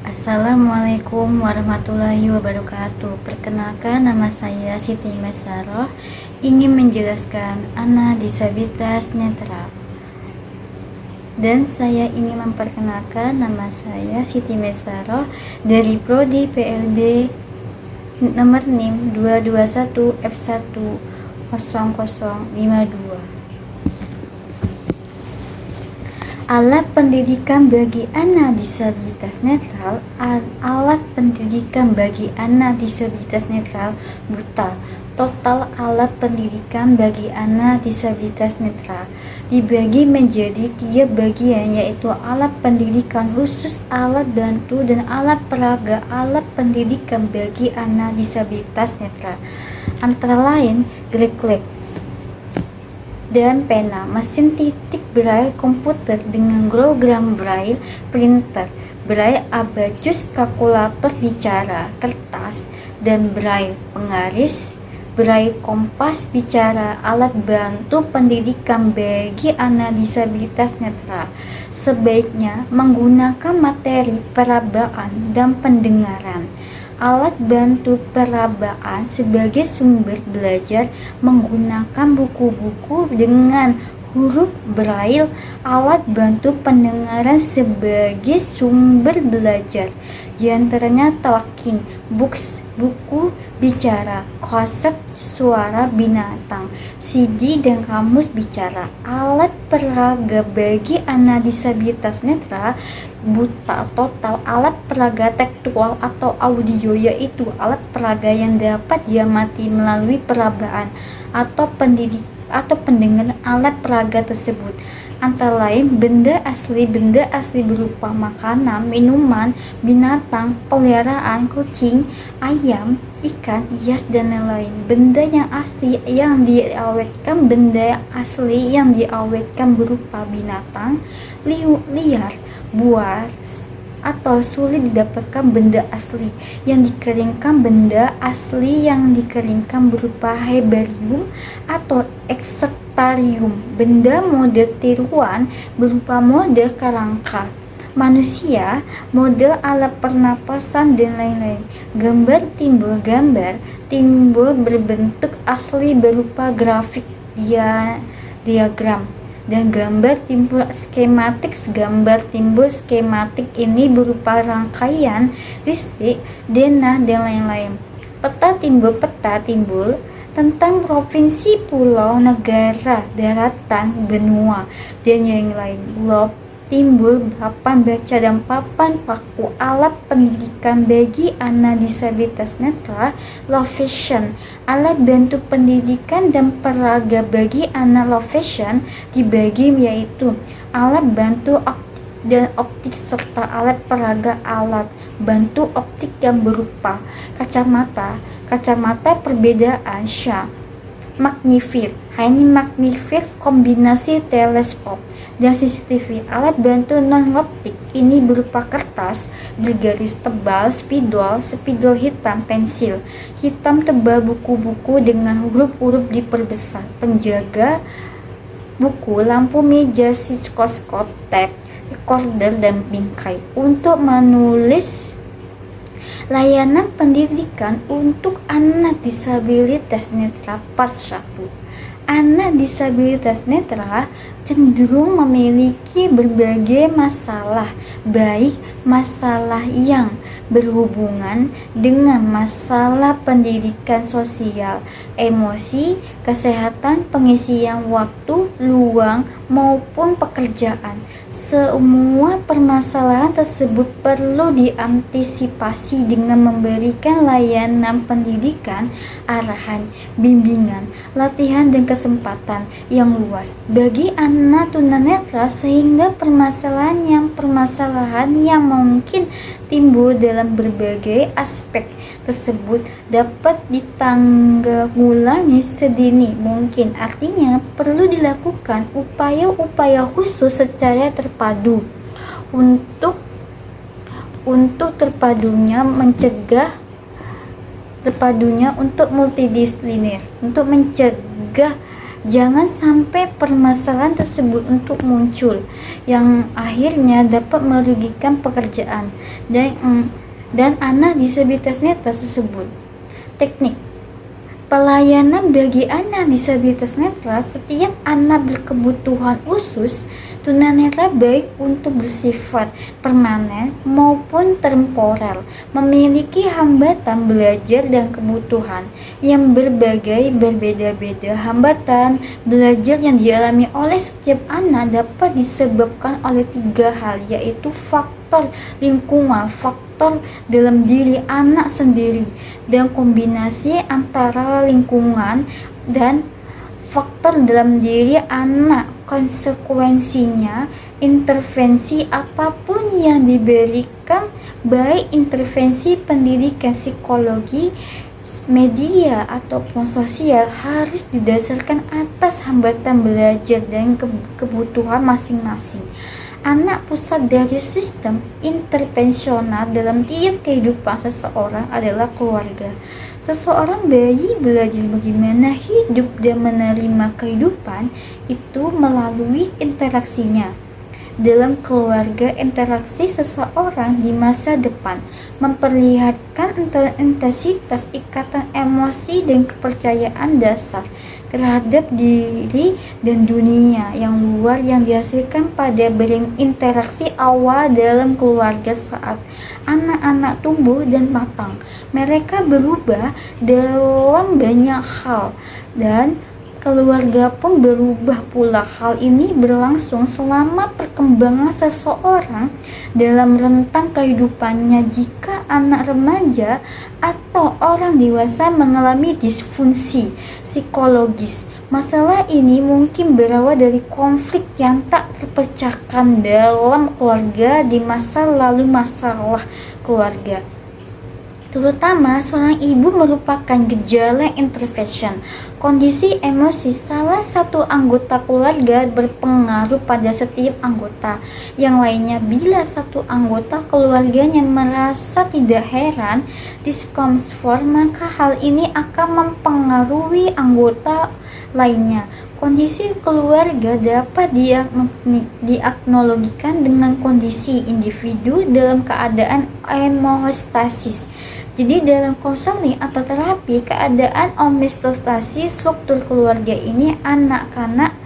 Assalamualaikum warahmatullahi wabarakatuh. Perkenalkan, nama saya Siti Mesaroh, ingin menjelaskan anak disabilitas netral. Dan saya ingin memperkenalkan, nama saya Siti Mesaroh dari Prodi PLB nomor NIM 221 F1 0052. Alat pendidikan bagi anak disabilitas netral. Alat pendidikan bagi anak disabilitas netral buta. Total alat pendidikan bagi anak disabilitas netral dibagi menjadi 3 bagian, yaitu alat pendidikan khusus, alat bantu, dan alat peraga. Alat pendidikan bagi anak disabilitas netral antara lain gerak dan pena, mesin titik braille komputer dengan hologram braille, printer braille, abacus, kalkulator bicara, kertas dan braille, penggaris braille, kompas bicara. Alat bantu pendidikan bagi anak disabilitas netral sebaiknya menggunakan materi perabaan dan pendengaran. Alat bantu perabaan sebagai sumber belajar menggunakan buku-buku dengan huruf braille. Alat bantu pendengaran sebagai sumber belajar diantaranya talking books, buku bicara, kaset suara binatang, CD dan kamus bicara. Alat peraga bagi anak disabilitas netral buta total. Alat peraga tekstual atau audio, yaitu alat peraga yang dapat diamati melalui perabaan atau pendengaran alat peraga tersebut antara lain benda asli berupa makanan, minuman, binatang peliharaan, kucing, ayam, ikan, hias dan lain-lain. Benda yang asli yang diawetkan, benda asli yang diawetkan berupa binatang liar, buas atau sulit didapatkan. Benda asli yang dikeringkan, benda asli yang dikeringkan berupa herbarium atau eksektarium. Benda model tiruan berupa model kerangka manusia, model alat pernapasan dan lain-lain. Gambar timbul berbentuk asli berupa grafik diagram dan gambar timbul skematik. Gambar timbul skematik ini berupa rangkaian listrik, denah dan lain-lain. Peta timbul tentang provinsi, pulau, negara, daratan, benua dan yang lain. Globe timbul papan baca dan papan paku. Alat pendidikan bagi anak disabilitas netral Location. Alat bantu pendidikan dan peraga bagi anak Location dibagi yaitu alat bantu optik dan optik serta alat peraga. Alat bantu optik yang berupa kacamata perbedaan Sha, magnifir, kombinasi teleskop dan CCTV. Alat bantu non-optik ini berupa kertas bergaris tebal, spidol hitam, pensil hitam tebal, buku-buku dengan huruf-huruf diperbesar, penjaga buku, lampu meja, stetoskop, tape, recorder dan bingkai. Untuk menulis layanan pendidikan untuk anak disabilitas netral part 1. Anak disabilitas netral cenderung memiliki berbagai masalah, baik masalah yang berhubungan dengan masalah pendidikan sosial, emosi, kesehatan, pengisian waktu luang maupun pekerjaan. Semua permasalahan tersebut perlu diantisipasi dengan memberikan layanan pendidikan, arahan, bimbingan, latihan dan kesempatan yang luas bagi anak tunanetra sehingga permasalahan yang mungkin timbul dalam berbagai aspek tersebut dapat ditanggulangi sedini mungkin. Artinya perlu dilakukan upaya-upaya khusus secara terpadu untuk terpadunya untuk multidisipliner, untuk mencegah Jangan sampai permasalahan tersebut untuk muncul yang akhirnya dapat merugikan pekerjaan dan anak disabilitas netra tersebut. Teknik pelayanan bagi anak disabilitas netra. Setiap anak berkebutuhan khusus tunanetra, baik untuk bersifat permanen maupun temporer, memiliki hambatan belajar dan kebutuhan yang berbeda-beda. Hambatan belajar yang dialami oleh setiap anak dapat disebabkan oleh 3 hal, yaitu faktor lingkungan, faktor dalam diri anak sendiri, dan kombinasi antara lingkungan dan faktor dalam diri anak. Konsekuensinya, intervensi apapun yang diberikan, baik intervensi pendidikan, psikologi, media ataupun sosial, harus didasarkan atas hambatan belajar dan kebutuhan masing-masing. Anak pusat dari sistem intervensional dalam tiap kehidupan seseorang adalah keluarga. Seseorang bayi belajar bagaimana hidup dan menerima kehidupan itu melalui interaksinya dalam keluarga. Interaksi seseorang di masa depan memperlihatkan intensitas ikatan emosi dan kepercayaan dasar terhadap diri dan dunia yang luar yang dihasilkan pada berinteraksi awal dalam keluarga. Saat anak-anak tumbuh dan matang, mereka berubah dalam banyak hal dan keluarga pun berubah pula. Hal ini berlangsung selama perkembangan seseorang dalam rentang kehidupannya. Jika anak remaja atau orang dewasa mengalami disfungsi psikologis, masalah ini mungkin berawal dari konflik yang tak terpecahkan dalam keluarga di masa lalu. Masalah keluarga, terutama seorang ibu, merupakan gejala intervention. Kondisi emosi salah satu anggota keluarga berpengaruh pada setiap anggota yang lainnya. Bila satu anggota keluarganya merasa tidak heran, diskomfort, maka hal ini akan mempengaruhi anggota lainnya. Kondisi keluarga dapat dianalogikan dengan kondisi individu dalam keadaan homeostasis. Jadi dalam konseling atau terapi keadaan homeostasis struktur keluarga ini, anak-anak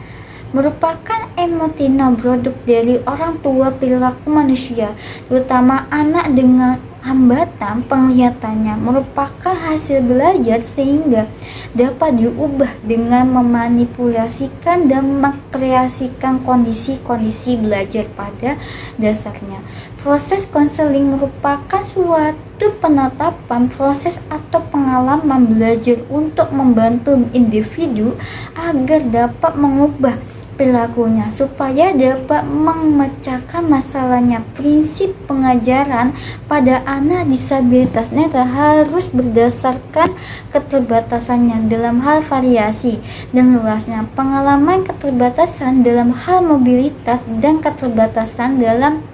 merupakan emotional produk dari orang tua perilaku manusia, terutama anak dengan hambatan penglihatannya merupakan hasil belajar sehingga dapat diubah dengan memanipulasikan dan mengkreasikan kondisi-kondisi belajar pada dasarnya. Proses konseling merupakan suatu penetapan proses atau pengalaman belajar untuk membantu individu agar dapat mengubah perilakunya supaya dapat memecahkan masalahnya. Prinsip pengajaran pada anak disabilitas netra harus berdasarkan keterbatasannya dalam hal variasi dan luasnya, pengalaman keterbatasan dalam hal mobilitas dan keterbatasan dalam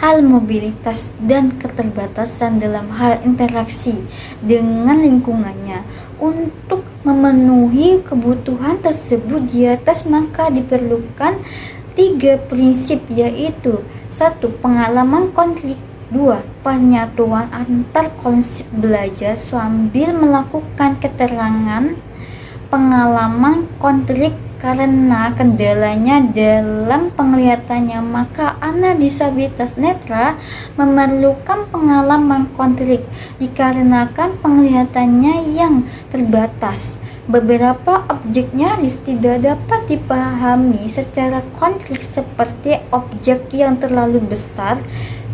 hal mobilitas dan keterbatasan dalam hal interaksi dengan lingkungannya. Untuk memenuhi kebutuhan tersebut di atas, maka diperlukan 3 prinsip, yaitu 1. Pengalaman konflik, 2. Penyatuan antar konsep belajar sambil melakukan keterangan pengalaman konflik karena kendalanya dalam penglihatannya, maka anak disabilitas netra memerlukan pengalaman konflik dikarenakan penglihatannya yang terbatas. Beberapa objek nyaris tidak dapat dipahami secara konflik, seperti objek yang terlalu besar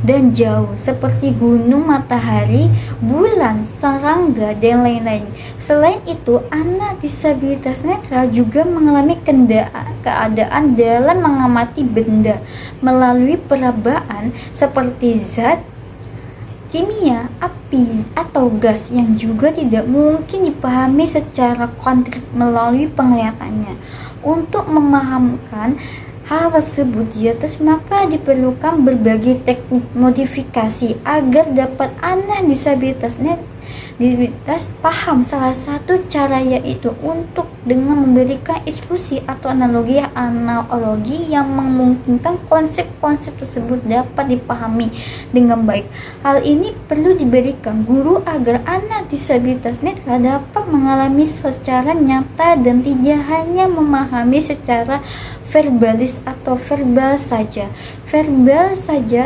dan jauh seperti gunung, matahari, bulan, serangga, dan lain-lain. Selain itu, anak disabilitas netra juga mengalami keadaan dalam mengamati benda melalui perabaan seperti zat kimia, api, atau gas yang juga tidak mungkin dipahami secara konkret melalui penglihatannya. Untuk memahamkan hal tersebut di atas, maka diperlukan berbagai teknik modifikasi agar dapat anak disabilitas disabilitas paham salah satu cara yaitu untuk dengan memberikan ilustrasi atau analogi yang memungkinkan konsep-konsep tersebut dapat dipahami dengan baik. Hal ini perlu diberikan guru agar anak disabilitas netra dapat mengalami secara nyata dan tidak hanya memahami secara verbalis atau verbal saja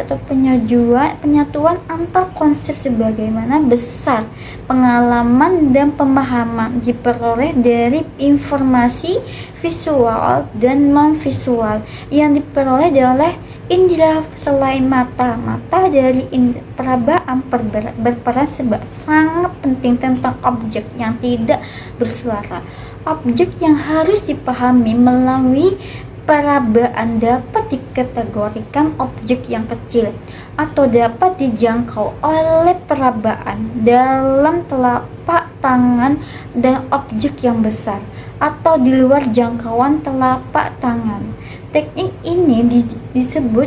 atau penyatuan antar konsep sebagaimana besar pengalaman dan pemahaman diperoleh dari informasi visual dan non visual yang diperoleh oleh indera selain mata dari perabaan berperan sangat penting tentang objek yang tidak bersuara. Objek yang harus dipahami melalui perabaan dapat dikategorikan objek yang kecil atau dapat dijangkau oleh perabaan dalam telapak tangan dan objek yang besar atau di luar jangkauan telapak tangan. Teknik ini disebut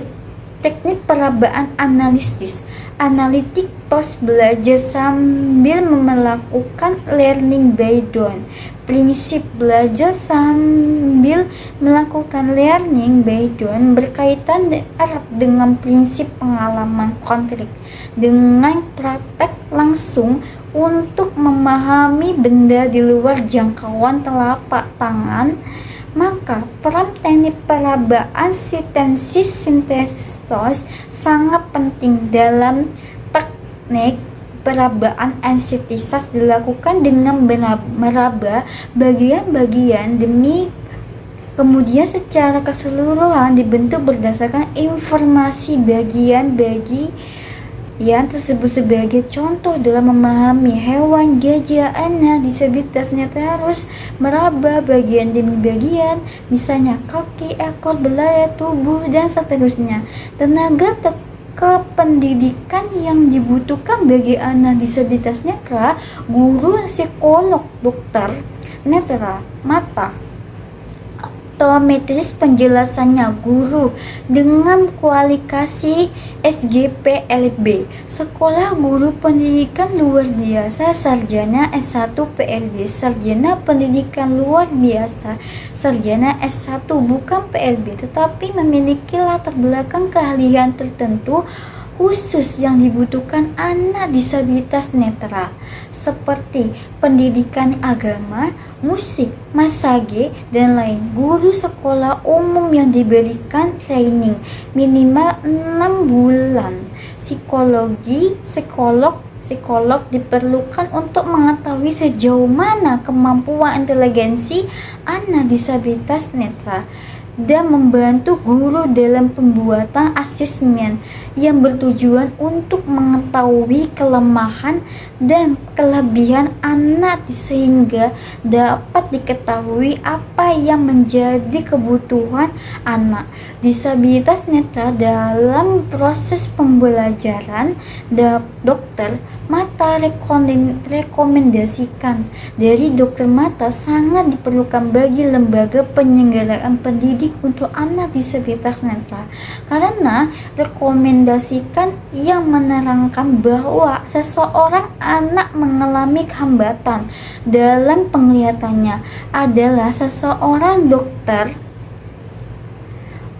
teknik perabaan analitik tos belajar sambil melakukan learning by doing. Prinsip belajar sambil melakukan learning by doing berkaitan erat dengan prinsip pengalaman konkret dengan praktek langsung untuk memahami benda di luar jangkauan telapak tangan. Maka peran teknik perabaan sintesis sangat penting dalam teknik perabaan sintesis dilakukan dengan meraba bagian-bagian demi kemudian secara keseluruhan dibentuk berdasarkan informasi bagian-bagian tersebut. Sebagai contoh dalam memahami hewan, gajah, anak disabilitas netra harus meraba bagian demi bagian, misalnya kaki, ekor, belalai, tubuh, dan seterusnya. Tenaga kependidikan yang dibutuhkan bagi anak disabilitas netra, guru, psikolog, dokter netra mata, optometris penjelasannya guru dengan kualifikasi SGPLB, sekolah guru pendidikan luar biasa, sarjana S1 PLB, sarjana pendidikan luar biasa, sarjana S1 bukan PLB tetapi memiliki latar belakang keahlian tertentu khusus yang dibutuhkan anak disabilitas netra seperti pendidikan agama, musik, massage, dan lain. Guru sekolah umum yang diberikan training minimal 6 bulan. Psikolog diperlukan untuk mengetahui sejauh mana kemampuan inteligensi anak disabilitas netra dan membantu guru dalam pembuatan asesmen yang bertujuan untuk mengetahui kelemahan dan kelebihan anak sehingga dapat diketahui apa yang menjadi kebutuhan anak disabilitas netra dalam proses pembelajaran. Dokter mata rekomendasikan dari dokter mata sangat diperlukan bagi lembaga penyelenggaraan pendidik untuk anak disabilitas netra karena rekomendasikan yang menerangkan bahwa seseorang anak mengalami hambatan dalam penglihatannya adalah seseorang dokter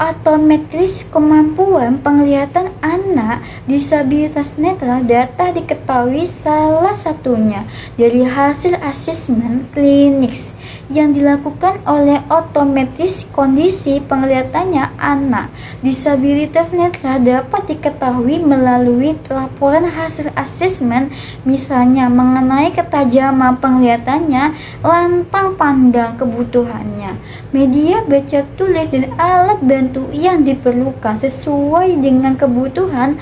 optometris. Kemampuan penglihatan anak disabilitas netra dapat diketahui salah satunya dari hasil asesmen klinis yang dilakukan oleh optometris. Kondisi penglihatannya anak disabilitas netra dapat diketahui melalui laporan hasil asesmen, misalnya mengenai ketajaman penglihatannya, lantang pandang, kebutuhannya, media baca tulis, dan alat bantu yang diperlukan sesuai dengan kebutuhan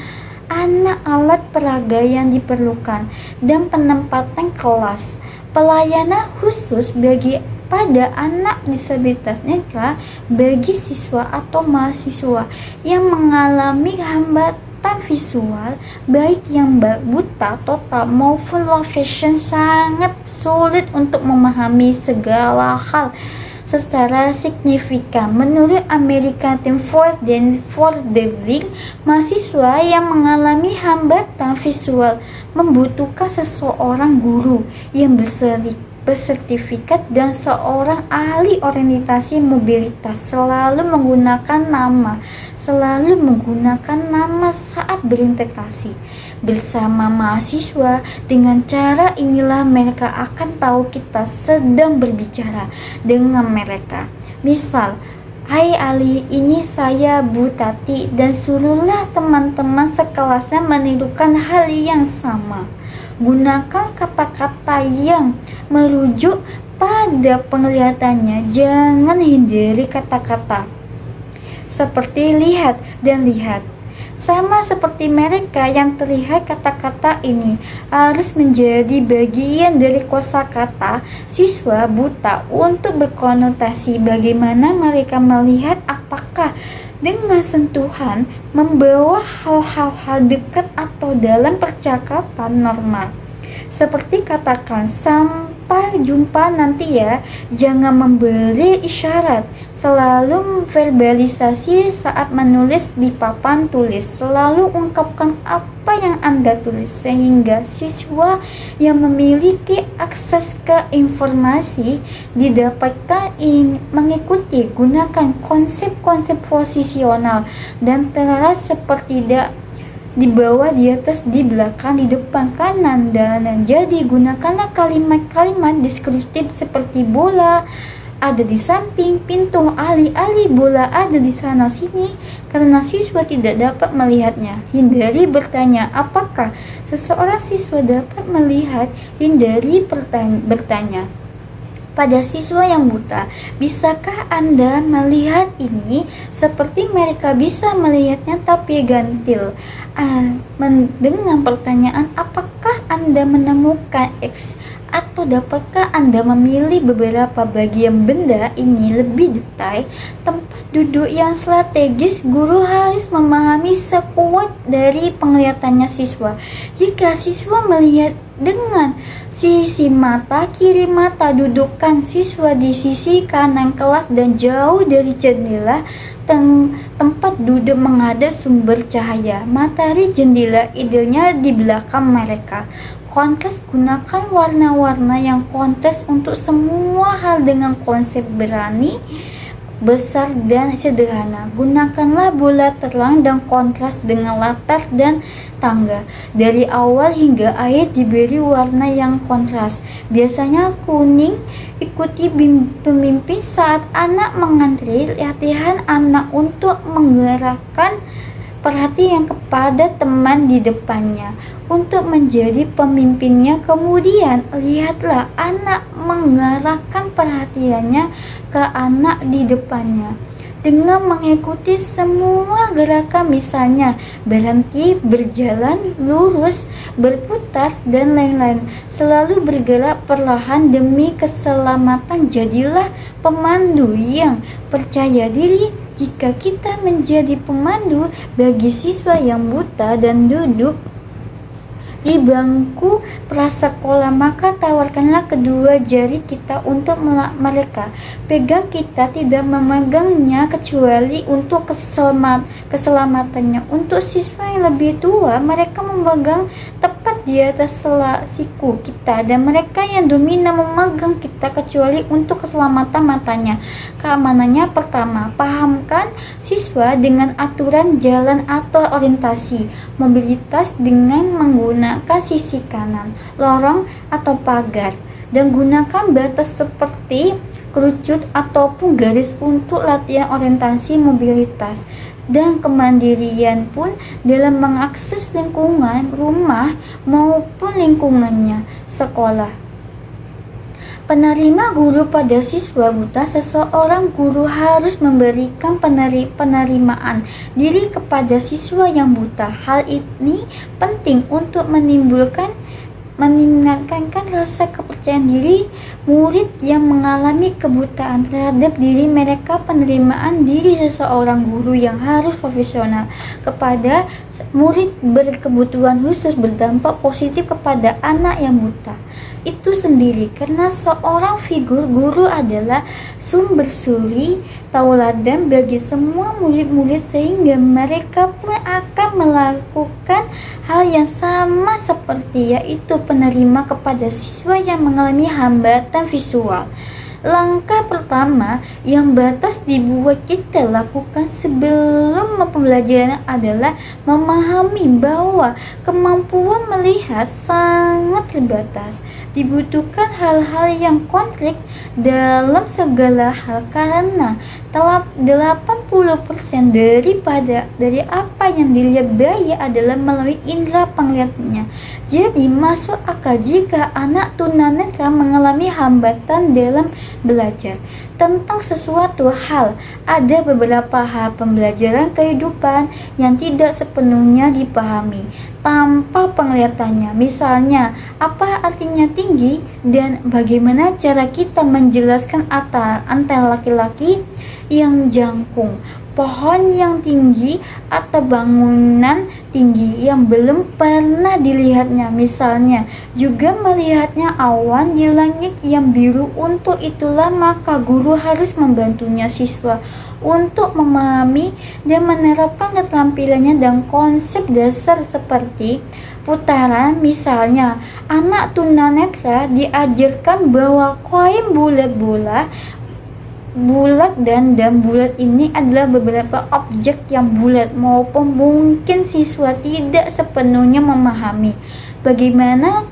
anak, alat peraga yang diperlukan, dan penempatan kelas. Pelayanan khusus pada anak disabilitas netra bagi siswa atau mahasiswa yang mengalami hambatan visual, baik yang buta total maupun low vision, sangat sulit untuk memahami segala hal secara signifikan. Menurut American Team for the Blind, mahasiswa yang mengalami hambatan visual membutuhkan seseorang guru yang bersertifikat dan seorang ahli orientasi mobilitas selalu menggunakan nama saat berintegrasi bersama mahasiswa. Dengan cara inilah mereka akan tahu kita sedang berbicara dengan mereka. Misal, "Hai Ali, ini saya Bu Tati," dan suruhlah teman-teman sekelasnya menirukan hal yang sama. Gunakan kata-kata yang merujuk pada penglihatannya. Jangan hindari kata-kata seperti lihat dan lihat. Sama seperti mereka yang terlihat, kata-kata ini harus menjadi bagian dari kosakata siswa buta untuk berkonotasi. Bagaimana mereka melihat, apakah dengan sentuhan, membawa hal-hal dekat atau dalam percakapan normal. Seperti katakan, "Sampai jumpa nanti ya." Jangan memberi isyarat. Selalu verbalisasi saat menulis di papan tulis. Selalu ungkapkan apa yang Anda tulis sehingga siswa yang memiliki akses ke informasi didapatkan mengikuti. Gunakan konsep-konsep posisional dan teras seperti di bawah, di atas, di belakang, di depan, kanan, dan jadi gunakanlah kalimat-kalimat deskriptif seperti bola ada di samping pintu Ali, bola ada di sana sini, karena siswa tidak dapat melihatnya. Hindari bertanya apakah seseorang siswa dapat melihat. Hindari bertanya pada siswa yang buta, "Bisakah Anda melihat ini?" Seperti mereka bisa melihatnya, tapi gantil dengan pertanyaan, "Apakah Anda menemukan X?" Atau dapatkah Anda memilih beberapa bagian benda ini lebih detail? Tempat duduk yang strategis. Guru harus memahami sekuat dari penglihatannya siswa. Jika siswa melihat dengan sisi mata kiri mata, dudukkan siswa di sisi kanan kelas dan jauh dari jendela. Tempat duduk menghadap sumber cahaya matahari, jendela idealnya di belakang mereka. Kontras, gunakan warna-warna yang kontras untuk semua hal dengan konsep berani, besar, dan sederhana. Gunakanlah bola terang dan kontras dengan latar dan tangga. Dari awal hingga akhir diberi warna yang kontras. Biasanya kuning. Ikuti pemimpin saat anak mengantri. Latihan anak untuk menggerakkan perhatian kepada teman di depannya untuk menjadi pemimpinnya. Kemudian lihatlah anak mengarahkan perhatiannya ke anak di depannya dengan mengikuti semua gerakan, misalnya berhenti, berjalan, lurus, berputar, dan lain-lain. Selalu bergerak perlahan demi keselamatan. Jadilah pemandu yang percaya diri. Jika kita menjadi pemandu bagi siswa yang buta dan duduk di bangku prasekolah, maka tawarkanlah kedua jari kita untuk mereka. Pegang, kita tidak memegangnya kecuali untuk keselamatannya. Untuk siswa yang lebih tua, mereka memegang tepat di atas siku kita, dan mereka yang dominan memegang kita kecuali untuk keselamatan matanya. Keamanannya, pertama, pahamkan siswa dengan aturan jalan atau orientasi mobilitas dengan menggunakan sisi kanan, lorong atau pagar, dan gunakan batas seperti kerucut ataupun garis untuk latihan orientasi mobilitas dan kemandirian pun dalam mengakses lingkungan rumah maupun lingkungannya sekolah. Penerima guru pada siswa buta. Seseorang guru harus memberikan penerimaan diri kepada siswa yang buta. Hal ini penting untuk menimbulkan meningkatkan rasa kepercayaan diri murid yang mengalami kebutaan terhadap diri mereka. Penerimaan diri seseorang guru yang harus profesional kepada murid berkebutuhan khusus berdampak positif kepada anak yang buta itu sendiri, karena seorang figur guru adalah sumber suri tauladan bagi semua murid-murid, sehingga mereka pun akan melakukan hal yang sama seperti, yaitu penerima kepada siswa yang mengalami hambatan visual. Langkah pertama yang batas dibuat kita lakukan sebelum pembelajaran adalah memahami bahwa kemampuan melihat sangat terbatas. Dibutuhkan hal-hal yang konkret dalam segala hal, karena 80% dari apa yang dilihat bayi adalah melalui indera penglihatannya. Jadi masuk akal jika anak tunanetra mengalami hambatan dalam belajar tentang sesuatu hal. Ada beberapa hal pembelajaran kehidupan yang tidak sepenuhnya dipahami tanpa penglihatannya. Misalnya, apa artinya tinggi dan bagaimana cara kita menjelaskan antara laki-laki yang jangkung, pohon yang tinggi, atau bangunan tinggi yang belum pernah dilihatnya. Misalnya, juga melihatnya awan di langit yang biru. Untuk itulah maka guru harus membantunya siswa untuk memahami dan menerapkan keterampilannya dan konsep dasar seperti putaran. Misalnya, anak tunanetra diajarkan bahwa koin bulat dan bulat ini adalah beberapa objek yang bulat, maupun mungkin siswa tidak sepenuhnya memahami bagaimana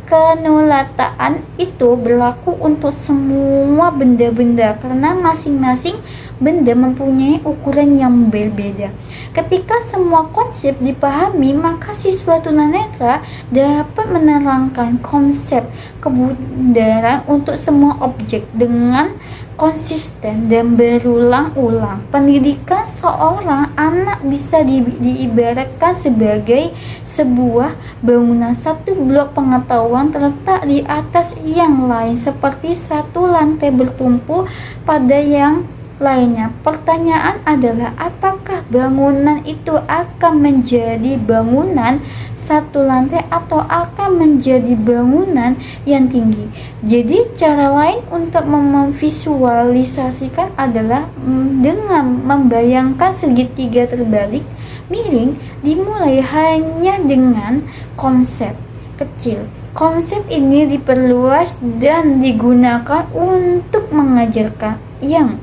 kenolataan itu berlaku untuk semua benda-benda, karena masing-masing benda mempunyai ukuran yang berbeda. Ketika semua konsep dipahami, maka siswa tunanetra dapat menerangkan konsep kebenaran untuk semua objek dengan konsisten dan berulang-ulang. Pendidikan seorang anak bisa diibaratkan sebagai sebuah bangunan. Satu blok pengetahuan terletak di atas yang lain, seperti satu lantai bertumpu pada yang lainnya. Pertanyaan adalah, apakah bangunan itu akan menjadi bangunan satu lantai atau akan menjadi bangunan yang tinggi? Jadi cara lain untuk memvisualisasikan adalah dengan membayangkan segitiga terbalik miring. Dimulai hanya dengan konsep kecil. Konsep ini diperluas dan digunakan untuk mengajarkan yang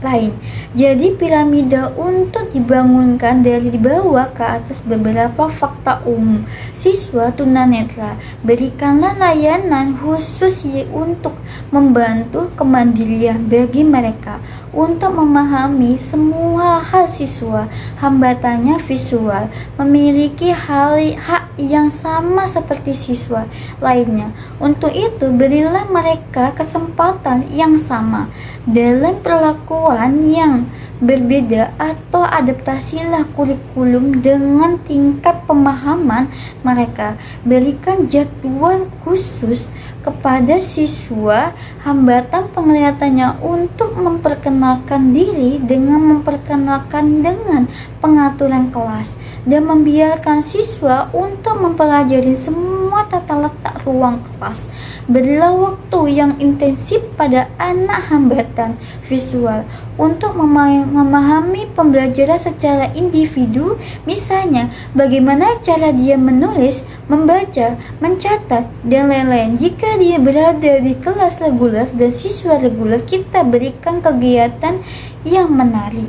lain. Jadi piramida untuk dibangunkan dari bawah ke atas. Beberapa fakta umum siswa tunanetra: berikanlah layanan khusus untuk membantu kemandirian bagi mereka untuk memahami semua hal. Siswa hambatannya visual memiliki hak yang sama seperti siswa lainnya. Untuk itu, berilah mereka kesempatan yang sama dalam perlakuan yang berbeda, atau adaptasilah kurikulum dengan tingkat pemahaman mereka. Berikan jadwal khusus kepada siswa hambatan penglihatannya untuk memperkenalkan diri dengan pengaturan kelas, dan membiarkan siswa untuk mempelajari semua tata letak ruang kelas. Berilah waktu yang intensif pada anak hambatan visual untuk memahami pembelajaran secara individu. Misalnya, bagaimana cara dia menulis, membaca, mencatat, dan lain-lain. Jika dia berada di kelas reguler dan siswa reguler, kita berikan kegiatan yang menarik,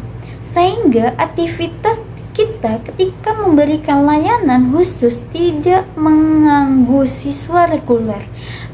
sehingga aktivitas kita ketika memberikan layanan khusus tidak mengganggu siswa reguler.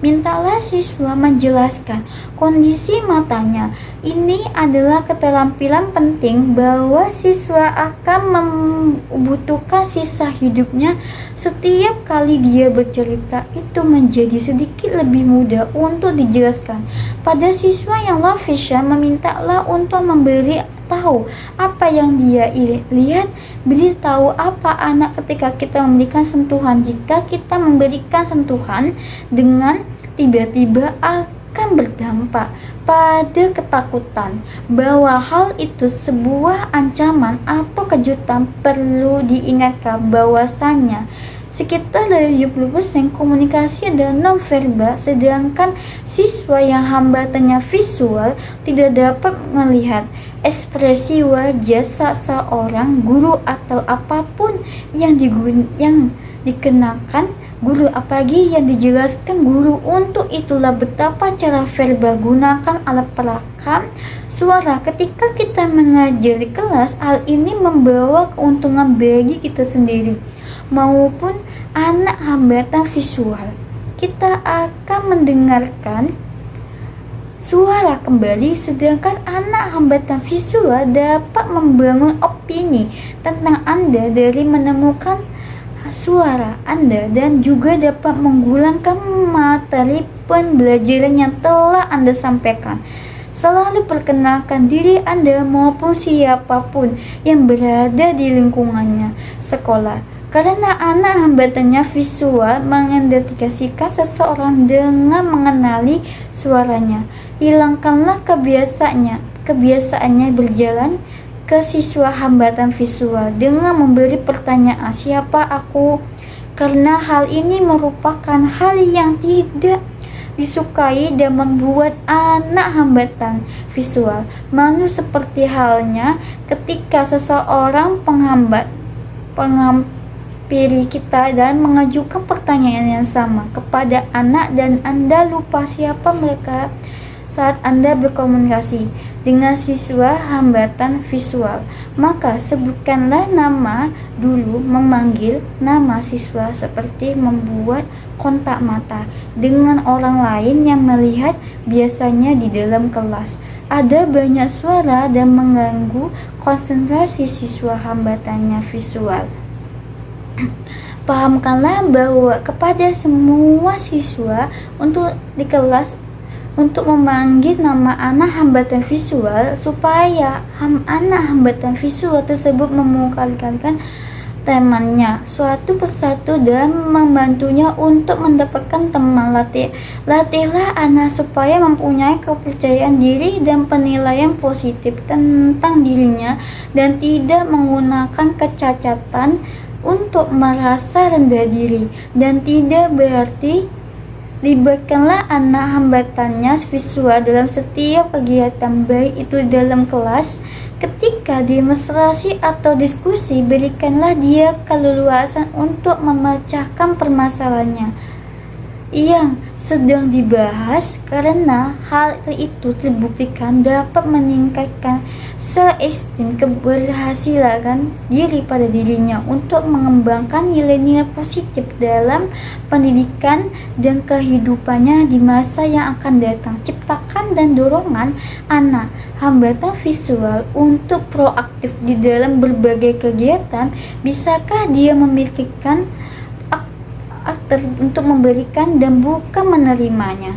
Mintalah siswa menjelaskan kondisi matanya. Ini adalah keterampilan penting bahwa siswa akan membutuhkan sisa hidupnya. Setiap kali dia bercerita, itu menjadi sedikit lebih mudah untuk dijelaskan. Pada siswa yang low vision, memintalah untuk memberi tahu apa yang dia lihat, beritahu apa anak ketika kita memberikan sentuhan. Jika kita memberikan sentuhan dengan tiba-tiba akan berdampak pada ketakutan bahwa hal itu sebuah ancaman atau kejutan. Perlu diingatkan bahwasanya sekitar dari 70% komunikasi adalah non-verbal, sedangkan siswa yang hambatannya visual tidak dapat melihat ekspresi wajah seseorang, guru atau apapun yang dikenakan guru, apalagi yang dijelaskan guru. Untuk itulah betapa cara verbal, gunakan alat perekam suara ketika kita mengajar di kelas. Hal ini membawa keuntungan bagi kita sendiri maupun anak hambatan visual. Kita akan mendengarkan suara kembali, sedangkan anak hambatan visual dapat membangun opini tentang Anda dari menemukan suara Anda dan juga dapat menggulangkan materi pembelajaran yang telah Anda sampaikan. Selalu perkenalkan diri Anda maupun siapapun yang berada di lingkungannya sekolah. Karena anak hambatannya visual mengidentifikasikan seseorang dengan mengenali suaranya. Hilangkanlah kebiasaannya berjalan ke siswa hambatan visual dengan memberi pertanyaan, siapa aku? Karena hal ini merupakan hal yang tidak disukai dan membuat anak hambatan visual malu, seperti halnya ketika seseorang penghampiri kita dan mengajukan pertanyaan yang sama kepada anak dan Anda lupa siapa mereka saat Anda berkomunikasi dengan siswa hambatan visual. Maka sebutkanlah nama dulu, memanggil nama siswa seperti membuat kontak mata dengan orang lain yang melihat, biasanya di dalam kelas. Ada banyak suara dan mengganggu konsentrasi siswa hambatannya visual. Pahamkanlah bahwa kepada semua siswa untuk di kelas untuk memanggil nama anak hambatan visual supaya anak hambatan visual tersebut memungkinkan temannya suatu persatu dan membantunya untuk mendapatkan teman. Latihlah anak supaya mempunyai kepercayaan diri dan penilaian positif tentang dirinya dan tidak menggunakan kecacatan untuk merasa rendah diri, dan tidak berarti libatkanlah anak hambatannya visual dalam setiap kegiatan, baik itu dalam kelas, ketika demonstrasi atau diskusi. Berikanlah dia keleluasan untuk memecahkan permasalahannya yang sedang dibahas, karena hal itu terbuktikan dapat meningkatkan self-esteem, keberhasilan diri pada dirinya untuk mengembangkan nilai-nilai positif dalam pendidikan dan kehidupannya di masa yang akan datang. Ciptakan dan dorongan anak hambatan visual untuk proaktif di dalam berbagai kegiatan. Bisakah dia memikirkan aktor untuk memberikan dan bukan menerimanya?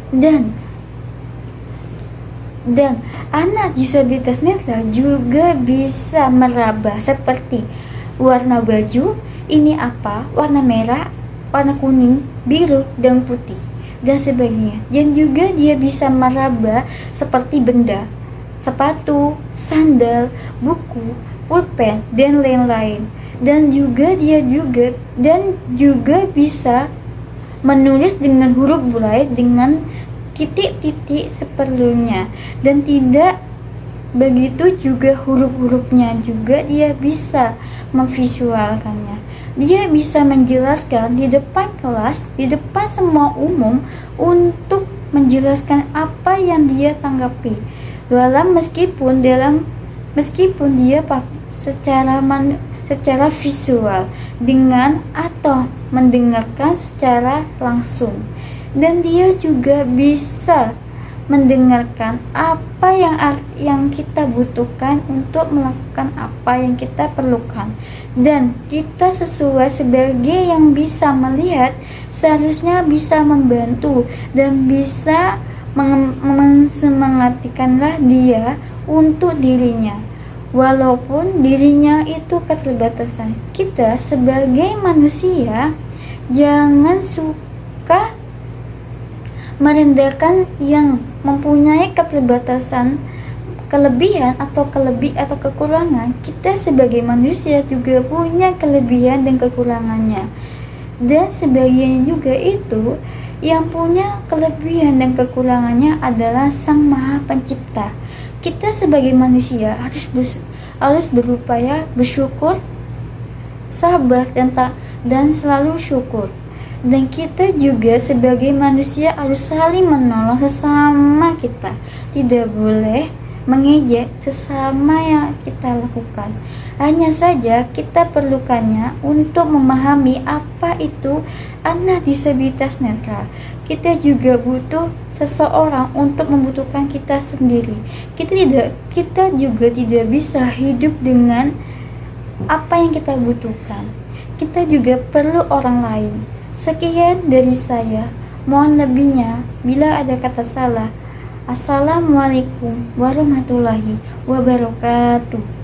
Dan anak disabilitas netra juga bisa meraba seperti warna baju ini apa, warna merah, warna kuning, biru, dan putih, dan sebagainya. Dan juga dia bisa meraba seperti benda, sepatu, sandal, buku, pulpen, dan lain-lain. Dan juga bisa menulis dengan huruf Braille dengan titik-titik seperlunya, dan tidak begitu juga huruf-hurufnya juga dia bisa memvisualkannya. Dia bisa menjelaskan di depan kelas, di depan semua umum, untuk menjelaskan apa yang dia tanggapi meskipun dia secara visual dengan atau mendengarkan secara langsung. Dan dia juga bisa mendengarkan apa yang kita butuhkan untuk melakukan apa yang kita perlukan. Dan kita sebagai yang bisa melihat seharusnya bisa membantu dan bisa Mensemangatikanlah dia untuk dirinya, walaupun dirinya itu keterbatasan. Kita sebagai manusia jangan suka merendahkan yang mempunyai keterbatasan, kelebihan atau kekurangan. Kita sebagai manusia juga punya kelebihan dan kekurangannya, dan sebagian juga itu yang punya kelebihan dan kekurangannya adalah Sang Maha Pencipta. Kita sebagai manusia harus berupaya bersyukur, sabar, dan selalu syukur. Dan kita juga sebagai manusia harus saling menolong sesama kita. Tidak boleh mengejek sesama yang kita lakukan. Hanya saja kita perlukannya untuk memahami apa itu anak disabilitas netral. Kita juga butuh seseorang untuk membutuhkan kita sendiri. Kita juga tidak bisa hidup dengan apa yang kita butuhkan. Kita juga perlu orang lain. Sekian dari saya. Mohon lebihnya bila ada kata salah. Assalamualaikum warahmatullahi wabarakatuh.